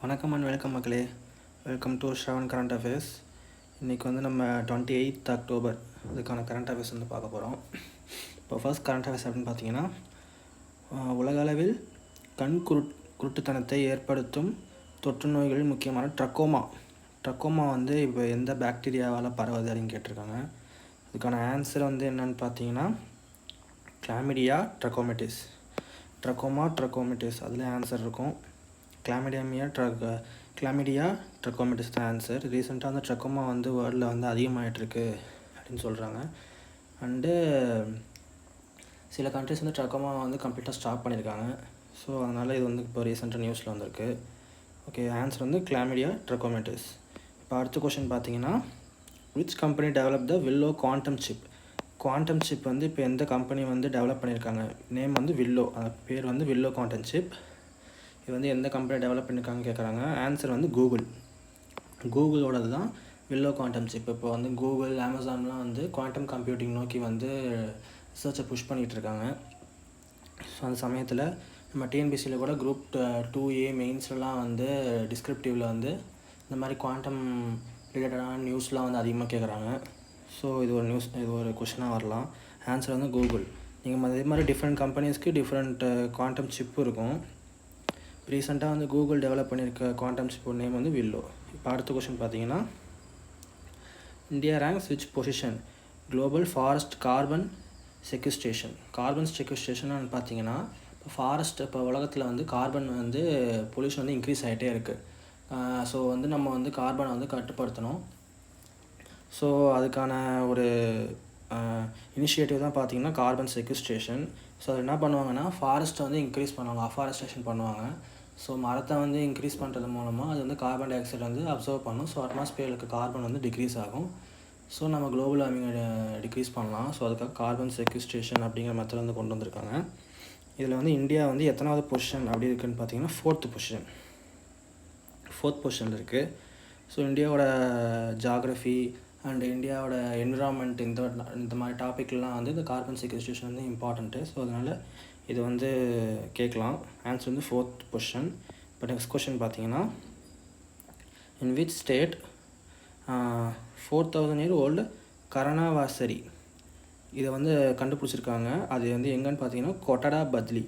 வணக்கம் and welcome மக்களே. Welcome to Shravan current affairs. இன்றைக்கி வந்து நம்ம 28th அக்டோபர் இதுக்கான கரண்ட் அஃபேர்ஸ் வந்து பார்க்க போகிறோம். இப்போ ஃபர்ஸ்ட் கரண்ட் அஃபேர்ஸ் அப்படின்னு பார்த்தீங்கன்னா, உலக அளவில் கண் குருட்டுத்தனத்தை ஏற்படுத்தும் தொற்று நோய்களில் முக்கியமான ட்ரக்கோமா வந்து இப்போ எந்த பாக்டீரியாவால் பரவுது அப்படின்னு கேட்டிருக்காங்க. இதுக்கான ஆன்சர் வந்து என்னென்னு பார்த்தீங்கன்னா கிளாமிடியா ட்ரக்கோமேட்டிஸ் அதில் ஆன்சர் இருக்கும். கிளாமிடியா ட்ரக்கோமேட்டிஸ் தான் ஆன்சர். ரீசெண்டாக வந்து ட்ரக்கோமா வந்து வேர்ல்டில் வந்து அதிகமாகிட்டுருக்கு அப்படின்னு சொல்கிறாங்க. அண்டு சில கண்ட்ரிஸ் வந்து ட்ரக்கோமா வந்து கம்ப்ளீட்டாக ஸ்டாப் பண்ணியிருக்காங்க. ஸோ அதனால் இது வந்து இப்போ ரீசெண்டாக நியூஸில் வந்திருக்கு. ஓகே, ஆன்சர் வந்து கிளாமிடியா ட்ரக்கோமேட்டிஸ். இப்போ அடுத்த கொஷின் பார்த்தீங்கன்னா, which company develop the willow quantum chip வந்து இப்போ எந்த கம்பெனி வந்து டெவலப் பண்ணியிருக்காங்க? நேம் வந்து வில்லோ, பேர் வந்து வில்லோ குவாண்டம் சிப். இது வந்து எந்த கம்பெனி டெவலப் பண்ணியிருக்காங்கன்னு கேட்குறாங்க. ஆன்சர் வந்து கூகுளோடது தான் வில்லோ குவாண்டம் சிப். இப்போ வந்து கூகுள், அமேசான்லாம் வந்து குவாண்டம் கம்ப்யூட்டிங் நோக்கி வந்து ரிசர்ச்சை புஷ் பண்ணிகிட்ருக்காங்க. ஸோ அந்த சமயத்தில் நம்ம டிஎன்பிசியில் கூட குரூப் 2A மெயின்ஸ்லாம் வந்து டிஸ்கிரிப்டிவில் வந்து இந்த மாதிரி குவாண்டம் ரிலேட்டடான நியூஸ்லாம் வந்து அதிகமாக கேட்குறாங்க. ஸோ இது ஒரு கொஷினாக வரலாம். ஆன்சர் வந்து கூகுள். நீங்கள் அதே மாதிரி டிஃப்ரெண்ட் கம்பெனிஸ்க்கு டிஃப்ரெண்ட் குவாண்டம் சிப்பு இருக்கும். ரீசெண்டாக வந்து கூகுள் டெவலப் பண்ணியிருக்க குவாண்டம் சிப் நேம் வந்து வில்லோ. இப்போ அடுத்த கொஷின் பார்த்தீங்கன்னா, India ranks which position global forest carbon sequestration பார்த்தீங்கன்னா, இப்போ உலகத்தில் வந்து கார்பன் வந்து பொல்யூஷன் வந்து இன்க்ரீஸ் ஆகிட்டே இருக்குது. ஸோ வந்து நம்ம வந்து கார்பனை வந்து கட்டுப்படுத்தணும். ஸோ அதுக்கான ஒரு இனிஷியேட்டிவ் தான் பார்த்தீங்கன்னா கார்பன் செக்யூஸ்ட்ரேஷன். ஸோ அது என்ன பண்ணுவாங்கன்னா, ஃபாரஸ்ட்டை வந்து இன்க்ரீஸ் பண்ணுவாங்க, அஃபாரஸ்டேஷன் பண்ணுவாங்க. ஸோ மரத்தை வந்து இன்க்ரீஸ் பண்ணுறது மூலமாக அது வந்து கார்பன் டை ஆக்சைடு வந்து அப்சர்வ் பண்ணும். ஸோ அட்மாஸ்பியருக்கு கார்பன் வந்து டிக்ரீஸ் ஆகும். ஸோ நம்ம குளோபல் வார்மிங்கை டிக்ரீஸ் பண்ணலாம். ஸோ அதுக்காக கார்பன் செக்யூஸ்ட்ரேஷன் அப்படிங்கிற மெத்தட் வந்து கொண்டு வந்திருக்காங்க. இதில் வந்து இந்தியா வந்து எத்தனாவது பொசிஷன் அப்படி இருக்குதுன்னு பார்த்தீங்கன்னா ஃபோர்த் பொசிஷனில் இருக்குது. ஸோ இந்தியாவோட ஜாகிரஃபி அண்ட் இந்தியாவோட என்விரான்மெண்ட் இந்த மாதிரி டாப்பிக்லாம் வந்து இந்த கார்பன் செக்யூஸ்ட்ரேஷன் வந்து இம்பார்ட்டண்ட்டு. ஸோ அதனால் இது வந்து கேட்கலாம். ஆன்சர் வந்து ஃபோர்த் பொசிஷன். இப்போ நெக்ஸ்ட் கொஷின் பார்த்தீங்கன்னா, in which state 4000 year old கரணவாசரி இதை வந்து கண்டுபிடிச்சிருக்காங்க. அது வந்து எங்கன்னு பார்த்தீங்கன்னா கொட்டடா பத்லி.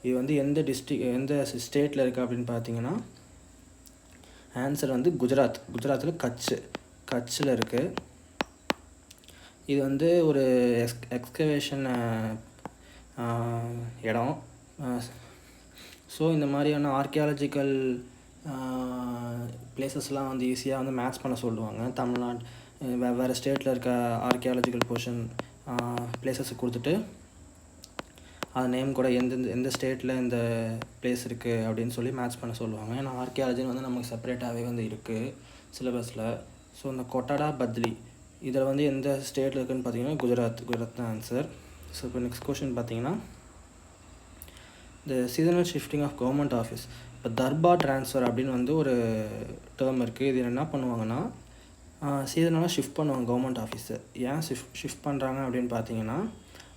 இது வந்து எந்த ஸ்டேட்டில் இருக்குது அப்படின்னு பார்த்தீங்கன்னா, ஆன்சர் வந்து குஜராத்தில் கட்சில் இருக்குது. இது வந்து ஒரு எக்ஸ்கவேஷன் இடம். ஸோ இந்த மாதிரியான ஆர்கியாலஜிக்கல் பிளேசஸ்லாம் வந்து ஈஸியாக வந்து மேட்ச் பண்ண சொல்லுவாங்க. தமிழ்நாடு வேறு ஸ்டேட்டில் இருக்க ஆர்கியாலஜிக்கல் போர்ஷன் பிளேசஸை கொடுத்துட்டு அது நேம் கூட எந்த ஸ்டேட்டில் இந்த பிளேஸ் இருக்குது அப்படின்னு சொல்லி மேட்ச் பண்ண சொல்லுவாங்க. ஏன்னா ஆர்கியாலஜின்னு வந்து நமக்கு செப்பரேட்டாகவே வந்து இருக்குது சிலபஸில். ஸோ இந்த கொட்டடா பத்லி இதில் வந்து எந்த ஸ்டேட்டில் இருக்குதுன்னு பார்த்தீங்கன்னா குஜராத் தான் ஆன்சர். ஸோ இப்போ நெக்ஸ்ட் கொஷின் பார்த்தீங்கன்னா, இந்த seasonal shifting of government office. இப்போ தர்பார் ட்ரான்ஸ்ஃபர் அப்படின்னு வந்து ஒரு டேர்ம் இருக்குது. இது என்ன பண்ணுவாங்கன்னா, சீசனலாக ஷிஃப்ட் பண்ணுவாங்க கவர்மெண்ட் ஆஃபீஸை. ஏன் ஷிஃப்ட் பண்ணுறாங்க அப்படின்னு பார்த்தீங்கன்னா,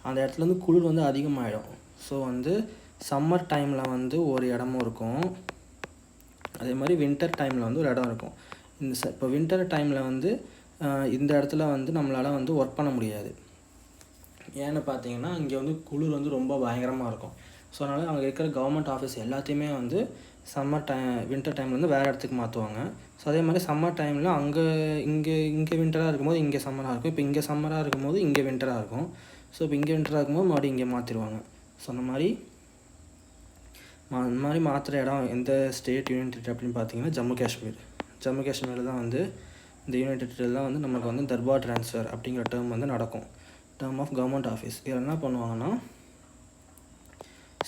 அந்த இடத்துல வந்து குளிர் வந்து அதிகமாகிடும். ஸோ வந்து சம்மர் டைமில் வந்து ஒரு இடமும் இருக்கும், அதே மாதிரி வின்டர் டைமில் வந்து ஒரு இடம் இருக்கும். இப்போ வின்டர் டைமில் வந்து இந்த இடத்துல வந்து நம்மளால் வந்து ஒர்க் பண்ண முடியாது. ஏன்னு பார்த்தீங்கன்னா, இங்கே வந்து குளிர் வந்து ரொம்ப பயங்கரமாக இருக்கும். ஸோ அதனால் அங்கே இருக்கிற கவர்மெண்ட் ஆஃபீஸ் எல்லாத்தையுமே வந்து வின்டர் டைமில் வந்து வேறு இடத்துக்கு மாற்றுவாங்க. ஸோ அதே மாதிரி சம்மர் டைமில் இங்கே வின்டராக இருக்கும்போது இங்கே சம்மராக இருக்கும். இப்போ இங்கே சம்மராக இருக்கும்போது இங்கே வின்டராக இருக்கும். ஸோ இப்போ இங்கே வின்டராக இருக்கும்போது மறுபடியும் இங்கே மாற்றிடுவாங்க. ஸோ அந்த மாதிரி மாற்றுற இடம் எந்த ஸ்டேட் யூனியன் டெரிட்டரி அப்படின்னு பார்த்தீங்கன்னா ஜம்மு காஷ்மீரில் தான் வந்து இந்த யூனியன் டெரிட்டரியில் தான் வந்து நமக்கு வந்து தர்பார் ட்ரான்ஸ்ஃபர் அப்படிங்கிற டேர்ம் வந்து நடக்கும். Term of government office. இதில் என்ன பண்ணுவாங்கன்னா,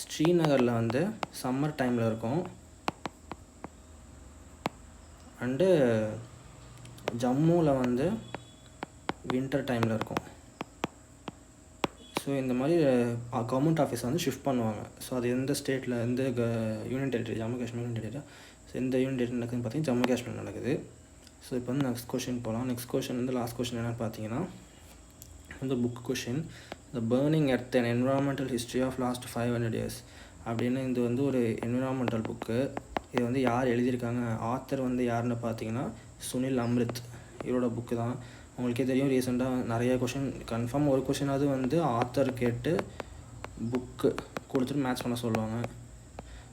ஸ்ரீநகரில் வந்து சம்மர் டைமில் இருக்கும் அண்டு ஜம்முவில் வந்து வின்டர் டைமில் இருக்கும். ஸோ இந்த மாதிரி கவர்மெண்ட் ஆஃபீஸ் வந்து ஷிஃப்ட் பண்ணுவாங்க. ஸோ அது எந்த ஸ்டேட்டில் எந்த union territory, Jammu Kashmir union territory. So எந்த யூனியன் டெரிட்டரி நடக்குதுன்னு பார்த்தீங்கன்னா ஜம்மு காஷ்மீர் நடக்குது. ஸோ இப்போ வந்து நெக்ஸ்ட் கொஷின் போகலாம். நெக்ஸ்ட் கொஷின் வந்து லாஸ்ட் கொஷின் என்னென்னு பார்த்தீங்கன்னா, இந்த book question, the burning earth and environmental history of last 500 years அப்படின்னு இது வந்து ஒரு என்விரான்மெண்டல் புக்கு. இது வந்து யார் எழுதியிருக்காங்க, ஆத்தர் வந்து யாருன்னு பார்த்தீங்கன்னா சுனில் அம்ரித். இவரோட புக்கு தான். உங்களுக்கே தெரியும், ரீசெண்டாக நிறைய கொஷின் கன்ஃபார்ம் ஒரு கொஷினாவது வந்து ஆத்தர் கேட்டு புக்கு கொடுத்துட்டு மேட்ச் பண்ண சொல்லுவாங்க.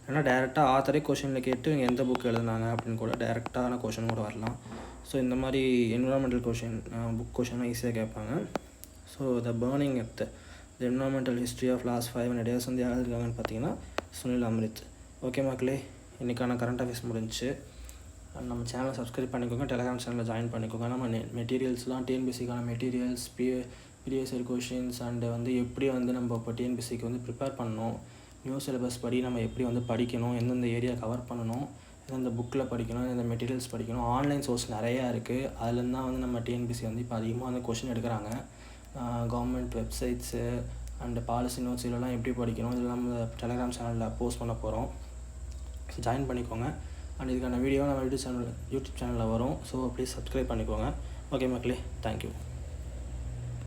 ஏன்னா டேரெக்டாக ஆத்தரே கொஷினில் கேட்டு இவங்க எந்த புக் எழுதுனாங்க அப்படின்னு கூட டேரெக்டான கொஷின் கூட வரலாம். ஸோ இந்த மாதிரி என்விரான்மெண்டல் கொஷின் புக் கொஷின்லாம் ஈஸியாக கேட்பாங்க. So the burning earth, the environmental history of last 500 years வந்து யார் இருக்காங்கன்னு பார்த்தீங்கன்னா சுனில் அம்ரித். ஓகே மக்களே, இன்றைக்கான கரண்ட் அஃபேர்ஸ் முடிஞ்சிச்சு. நம்ம சேனலை சப்ஸ்கிரைப் பண்ணிக்கோங்க, டெலிகிராம் சேனலில் ஜாயின் பண்ணிக்கோங்க. நம்ம மெட்டீரியல்ஸ்லாம் டிஎன்பிசிக்கான materials, previous year questions and வந்து எப்படி வந்து நம்ம இப்போ டிஎன்பிசிக்கு வந்து ப்ரிப்பேர் பண்ணணும், நியூ சிலபஸ் படி நம்ம எப்படி வந்து படிக்கணும், எந்தெந்த ஏரியா கவர் பண்ணணும், எந்தெந்த புக்கில் படிக்கணும், எந்தெந்த மெட்டீரியல்ஸ் படிக்கணும், ஆன்லைன் சோர்ஸ் நிறையா இருக்குது. அதுலேருந்து தான் வந்து நம்ம டிஎன்பிசி வந்து இப்போ அதிகமாக வந்து கொஷின் எடுக்கிறாங்க. Government websites and policy notes இதெல்லாம் எப்படி படிக்கணும், இதெல்லாம் நம்ம டெலிகிராம் சேனலில் போஸ்ட் பண்ண போகிறோம். ஸோ ஜாயின் பண்ணிக்கோங்க. அண்ட் இதுக்கான வீடியோ நம்ம யூடியூப் சேனலில் வரும். ஸோ ப்ளீஸ் சப்ஸ்கிரைப் பண்ணிக்கோங்க. ஓகே மக்களே, தேங்க்யூ.